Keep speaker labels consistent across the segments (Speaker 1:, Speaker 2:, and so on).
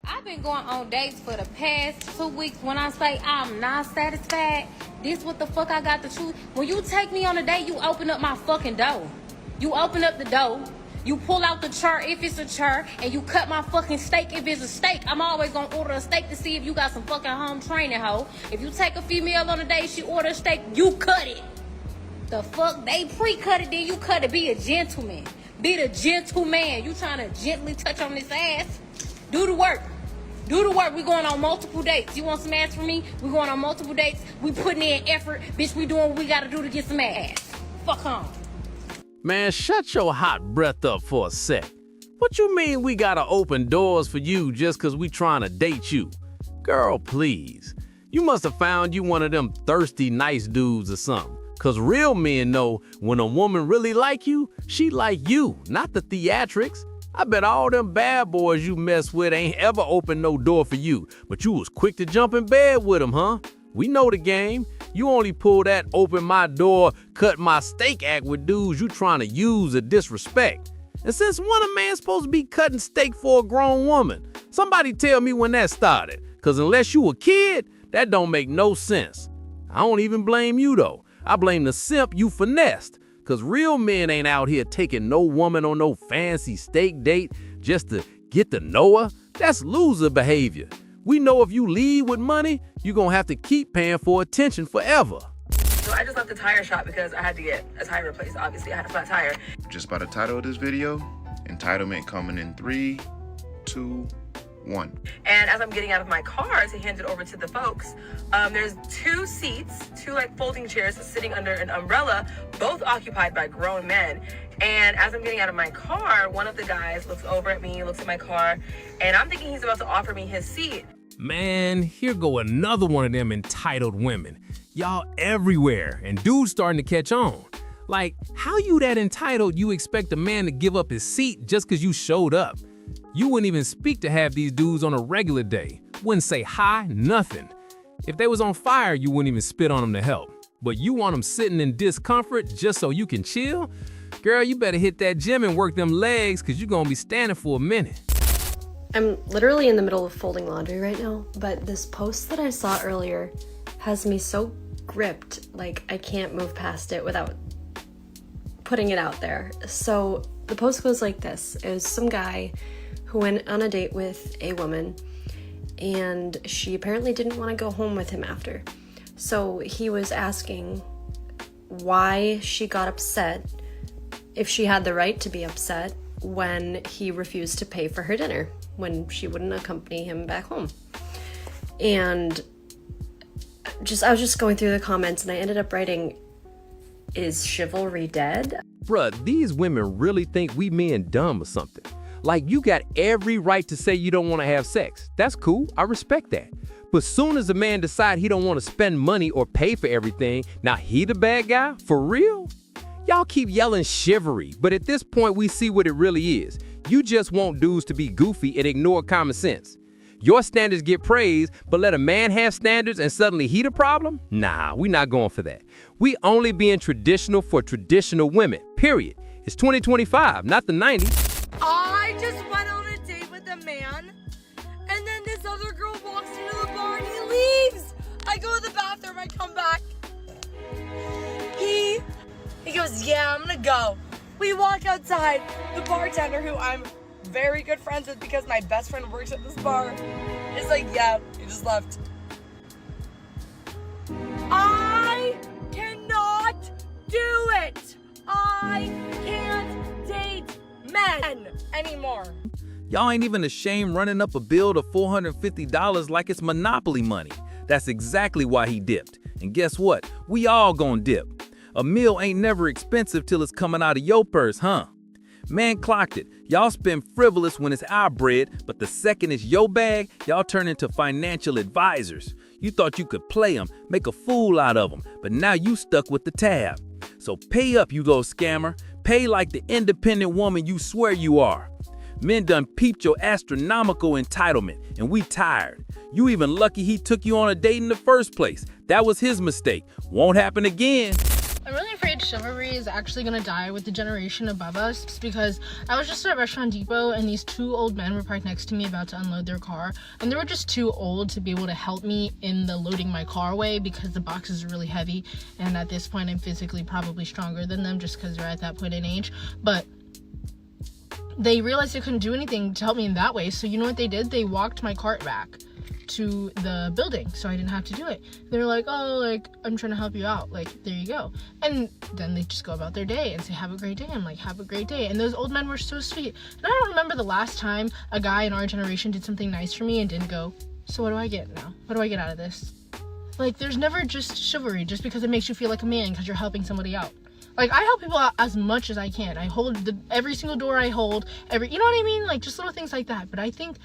Speaker 1: I've been going on dates for the past 2 weeks. When I say I'm not satisfied, this what the fuck I got to choose. When you take me on a date, you open up my fucking door. You open up the door. You pull out the chart if it's a chart, and you cut my fucking steak if it's a steak. I'm always gonna order a steak to see if you got some fucking home training, hoe. If you take a female on a date, she order a steak, you cut it. The fuck? They pre-cut it, then you cut it. Be a gentleman. Be the gentleman. You trying to gently touch on this ass? Do the work. Do the work. We going on multiple dates. You want some ass from me? We going on multiple dates. We putting in effort. Bitch, we doing what we gotta do to get some ass. Fuck home.
Speaker 2: Man, shut your hot breath up for a sec. What you mean we gotta open doors for you just cause we trying to date you? Girl, please. You must have found you one of them thirsty nice dudes or something. Cause real men know when a woman really like you, she like you, not the theatrics. I bet all them bad boys you mess with ain't ever opened no door for you, but you was quick to jump in bed with them, huh? We know the game. You only pull that open my door, cut my steak act with dudes you trying to use or disrespect. And since when a man supposed to be cutting steak for a grown woman? Somebody tell me when that started, cause unless you a kid, that don't make no sense. I don't even blame you though. I blame the simp you finessed, cause real men ain't out here taking no woman on no fancy steak date just to get to know her. That's loser behavior. We know if you leave with money, you're gonna have to keep paying for attention forever.
Speaker 3: So I just left the tire shop because I had to get a tire replaced. Obviously, I had a flat tire.
Speaker 4: Just by the title of this video, Entitlement coming in 3, 2, 1.
Speaker 3: And as I'm getting out of my car to hand it over to the folks, there's 2 seats, 2 like folding chairs sitting under an umbrella, both occupied by grown men. And as I'm getting out of my car, one of the guys looks over at me, looks at my car, and I'm thinking he's about to offer me his seat.
Speaker 2: Man, here go another one of them entitled women. Y'all everywhere, and dudes starting to catch on. Like, how you that entitled you expect a man to give up his seat just cause you showed up? You wouldn't even speak to have these dudes on a regular day. Wouldn't say hi, nothing. If they was on fire, you wouldn't even spit on them to help. But you want them sitting in discomfort just so you can chill? Girl, you better hit that gym and work them legs cause you're gonna be standing for a minute.
Speaker 5: I'm literally in the middle of folding laundry right now, but this post that I saw earlier has me so gripped, like I can't move past it without putting it out there. So the post goes like this. It was some guy who went on a date with a woman, and she apparently didn't want to go home with him after. So he was asking why she got upset, if she had the right to be upset when he refused to pay for her dinner, when she wouldn't accompany him back home. And I was just going through the comments and I ended up writing, is chivalry dead?
Speaker 2: Bruh, these women really think we men dumb or something. Like, you got every right to say you don't want to have sex. That's cool, I respect that. But soon as a man decide he don't want to spend money or pay for everything, now he the bad guy? For real? Y'all keep yelling chivalry, but at this point we see what it really is. You just want dudes to be goofy and ignore common sense. Your standards get praised, but let a man have standards and suddenly he the problem? Nah, we not going for that. We only being traditional for traditional women, period. It's 2025, not the 90s.
Speaker 6: I just went on a date with a man, and then this other girl walks into the bar and he leaves. I go to the bathroom, I come back. He goes, yeah, I'm gonna go. We walk outside. The bartender, who I'm very good friends with because my best friend works at this bar, is like, yeah, you just left. I cannot do it. I can't date men anymore.
Speaker 7: Y'all ain't even ashamed running up a bill of $450 like it's Monopoly money. That's exactly why he dipped. And guess what? We all gonna dip. A meal ain't never expensive till it's coming out of your purse, huh? Man clocked it. Y'all spend frivolous when it's our bread, but the second it's your bag, y'all turn into financial advisors. You thought you could play them, make a fool out of them, but now you stuck with the tab. So pay up, you little scammer. Pay like the independent woman you swear you are. Men done peeped your astronomical entitlement, and we tired. You even lucky he took you on a date in the first place. That was his mistake. Won't happen again.
Speaker 8: I'm really afraid chivalry is actually gonna die with the generation above us, because I was just at Restaurant Depot and these two old men were parked next to me about to unload their car, and they were just too old to be able to help me in the loading my car way because the boxes are really heavy, and at this point I'm physically probably stronger than them just because they're at that point in age. But they realized they couldn't do anything to help me in that way, so you know what they did? They walked my cart back to the building so I didn't have to do it. They're like, oh, like, I'm trying to help you out, like, there you go. And then they just go about their day and say, have a great day. I'm like, have a great day. And those old men were so sweet. And I don't remember the last time a guy in our generation did something nice for me and didn't go, so what do I get now? What do I get out of this? Like, there's never just chivalry just because it makes you feel like a man because you're helping somebody out. Like, I help people out as much as I can. I hold every single door I hold, you know what I mean? Like, just little things like that. But I think,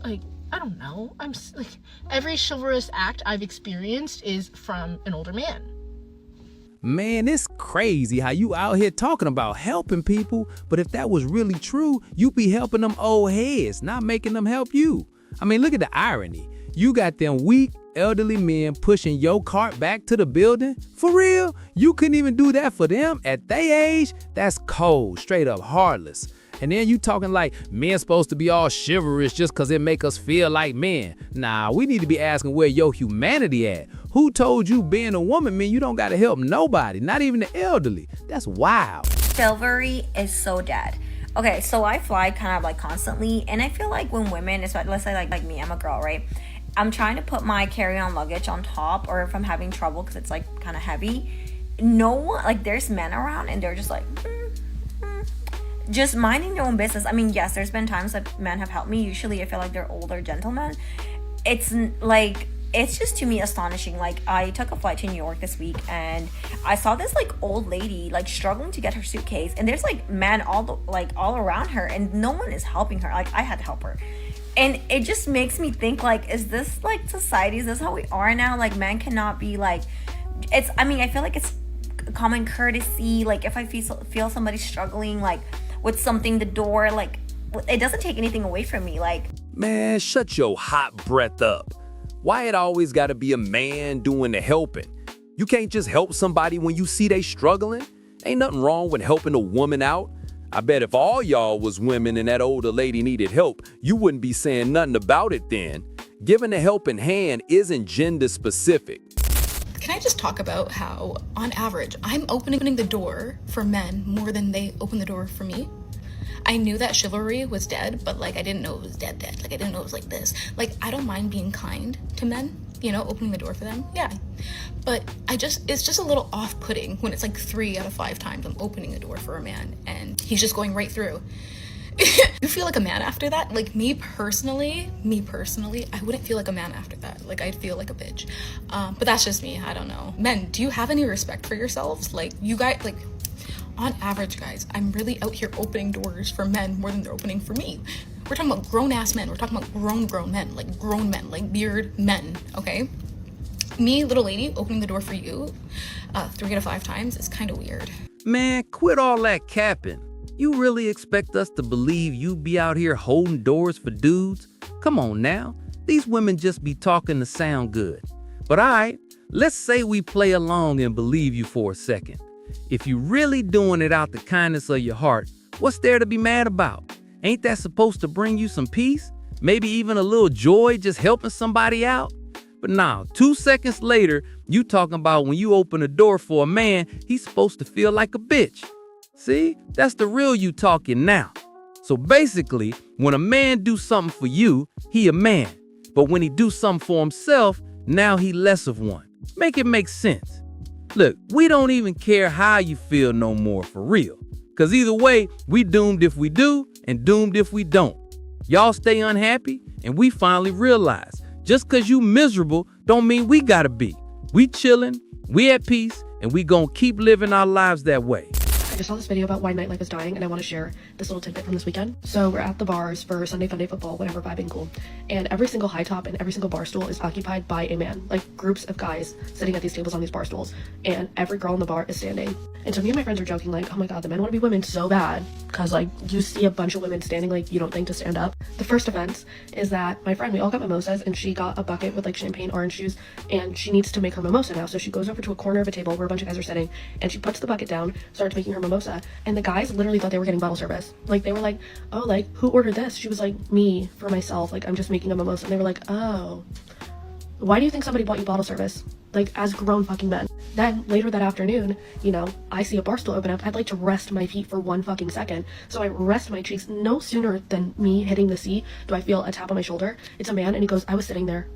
Speaker 8: like, I don't know. I'm like, every chivalrous act I've experienced is from an older man.
Speaker 7: Man, it's crazy how you out here talking about helping people, but if that was really true, you'd be helping them old heads, not making them help you. I mean, look at the irony. You got them weak, elderly men pushing your cart back to the building? For real? You couldn't even do that for them at their age? That's cold, straight up heartless. And then you talking like men supposed to be all chivalrous just cause it make us feel like men. Nah, we need to be asking where your humanity at. Who told you being a woman mean you don't gotta help nobody, not even the elderly? That's wild.
Speaker 9: Chivalry is so dead. Okay, so I fly kind of like constantly, and I feel like when women, especially let's say like me, I'm a girl, right? I'm trying to put my carry-on luggage on top, or if I'm having trouble because it's like kind of heavy, no one, like there's men around and they're just like, just minding their own business. I mean, yes, there's been times that men have helped me. Usually I feel like they're older gentlemen. It's like, it's just to me astonishing. Like, I took a flight to New York this week and I saw this like old lady like struggling to get her suitcase, and there's like men all around her and no one is helping her. Like, I had to help her. And it just makes me think, like, is this like society? Is this how we are now? Like, men cannot be like, it's, I mean, I feel like it's common courtesy. Like, if I feel somebody struggling like with something, the door, like, it doesn't take anything away from me. Like,
Speaker 7: man, shut your hot breath up. Why it always gotta be a man doing the helping? You can't just help somebody when you see they struggling. Ain't nothing wrong with helping a woman out. I bet if all y'all was women and that older lady needed help, you wouldn't be saying nothing about it then. Giving a helping hand isn't gender specific.
Speaker 10: Can I just talk about how, on average, I'm opening the door for men more than they open the door for me? I knew that chivalry was dead, but like I didn't know it was dead. Like I didn't know it was like this. Like, I don't mind being kind to men, you know, opening the door for them. Yeah. But it's just a little off-putting when it's like 3 out of 5 times I'm opening the door for a man and he's just going right through. You feel like a man after that? Like, me personally, I wouldn't feel like a man after that. Like, I'd feel like a bitch. But that's just me. I don't know. Men, do you have any respect for yourselves? Like, you guys, like, on average, guys, I'm really out here opening doors for men more than they're opening for me. We're talking about grown-ass men. We're talking about grown men, like beard men, okay? Me, little lady, opening the door for you 3 out of 5 times is kind of weird.
Speaker 7: Man, quit all that capping. You really expect us to believe you be out here holding doors for dudes? Come on now. These women just be talking to sound good. But all right, let's say we play along and believe you for a second. If you really doing it out the kindness of your heart, what's there to be mad about? Ain't that supposed to bring you some peace? Maybe even a little joy just helping somebody out? But now, 2 seconds later, you talking about when you open a door for a man, he's supposed to feel like a bitch. See, that's the real you talking now. So basically, when a man do something for you, he a man. But when he do something for himself, now he less of one. Make it make sense. Look, we don't even care how you feel no more, for real. Cause either way, we doomed if we do and doomed if we don't. Y'all stay unhappy and we finally realize just cause you miserable don't mean we gotta be. We chillin', we at peace, and we gonna keep living our lives that way.
Speaker 11: I just saw this video about why nightlife is dying, and I want to share this little tidbit from this weekend. So we're at the bars for Sunday Funday football, whatever, vibing cool. And every single high top and every single bar stool is occupied by a man, like groups of guys sitting at these tables on these bar stools. And every girl in the bar is standing. And so me and my friends are joking like, oh my god, the men want to be women so bad, because like you see a bunch of women standing like you don't think to stand up. The first offense is that my friend, we all got mimosas, and she got a bucket with like champagne orange juice, and she needs to make her mimosa now. So she goes over to a corner of a table where a bunch of guys are sitting, and she puts the bucket down, starts making her mimosa, and the guys literally thought they were getting bottle service. Like they were like, oh, like who ordered this? She was like, me, for myself, like I'm just making a mimosa. And they were like, oh, why do you think somebody bought you bottle service? Like, as grown fucking men. Then, later that afternoon, you know, I see a bar stool open up. I'd like to rest my feet for 1 fucking second. So I rest my cheeks. No sooner than me hitting the seat do I feel a tap on my shoulder. It's a man, and he goes, I was sitting there.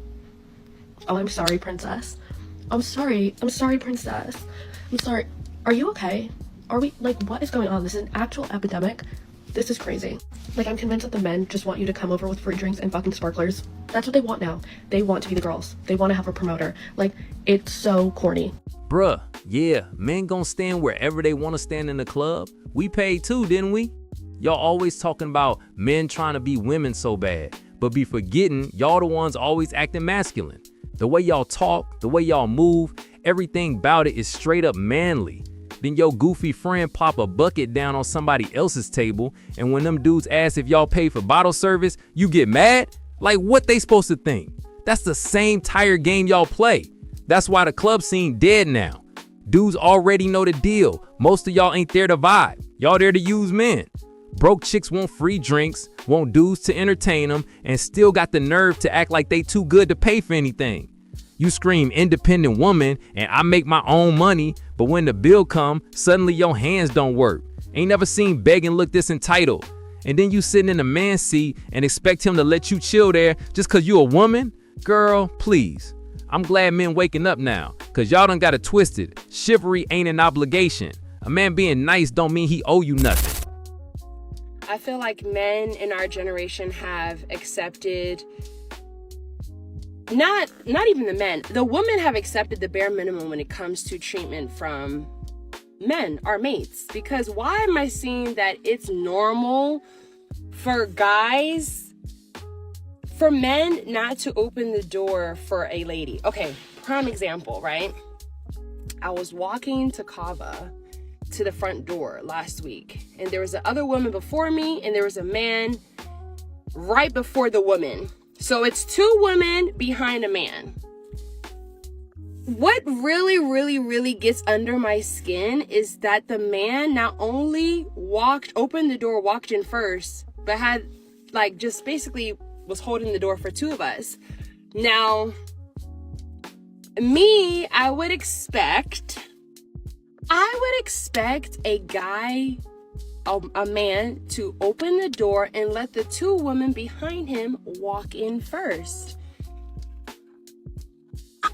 Speaker 11: Oh, I'm sorry, princess. I'm sorry, princess. I'm sorry. Are you okay? Are we, like, what is going on? This is an actual epidemic. This is crazy. Like, I'm convinced that the men just want you to come over with free drinks and fucking sparklers. That's what they want now. They want to be the girls. They want to have a promoter. Like, it's so corny.
Speaker 7: Bruh, yeah, men gon' stand wherever they want to stand in the club. We paid too, didn't we? Y'all always talking about men trying to be women so bad, but be forgetting y'all the ones always acting masculine. The way y'all talk, the way y'all move, everything about it is straight up manly. Then your goofy friend pop a bucket down on somebody else's table, and when them dudes ask if y'all pay for bottle service, you get mad? Like, what they supposed to think? That's the same tired game y'all play. That's why the club scene dead now. Dudes already know the deal. Most of y'all ain't there to vibe. Y'all there to use men. Broke chicks want free drinks, want dudes to entertain them, and still got the nerve to act like they too good to pay for anything. You scream independent woman and I make my own money, but when the bill come, suddenly your hands don't work. Ain't never seen begging look this entitled. And then you sitting in the man's seat and expect him to let you chill there just cause you a woman? Girl, please. I'm glad men waking up now, cause y'all done got it twisted. Chivalry ain't an obligation. A man being nice don't mean he owe you nothing.
Speaker 12: I feel like men in our generation have accepted, not even the men, the women have accepted the bare minimum when it comes to treatment from men, our mates. Because why am I seeing that it's normal for guys, for men not to open the door for a lady? Okay, prime example, right? I was walking to Kava to the front door last week, and there was another woman before me, and there was a man right before the woman. So it's 2 women behind a man. What really gets under my skin is that the man not only opened the door, walked in first, but had like just basically was holding the door for 2 of us. Now, me, I would expect a guy, a man, to open the door and let the 2 women behind him walk in first. I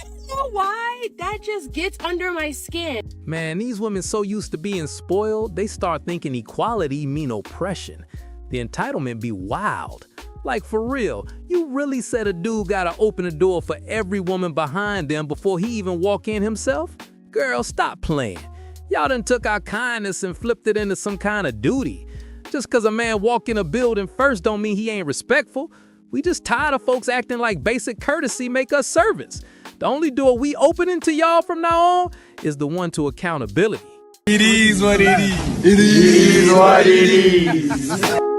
Speaker 12: don't know why that just gets under my skin.
Speaker 7: Man, these women so used to being spoiled, they start thinking equality mean oppression. The entitlement be wild. Like, for real, you really said a dude gotta open the door for every woman behind them before he even walk in himself? Girl, stop playing. Y'all done took our kindness and flipped it into some kind of duty. Just cause a man walk in a building first don't mean he ain't respectful. We just tired of folks acting like basic courtesy make us servants. The only door we opening to y'all from now on is the one to accountability.
Speaker 13: It is what it is. It is what it is.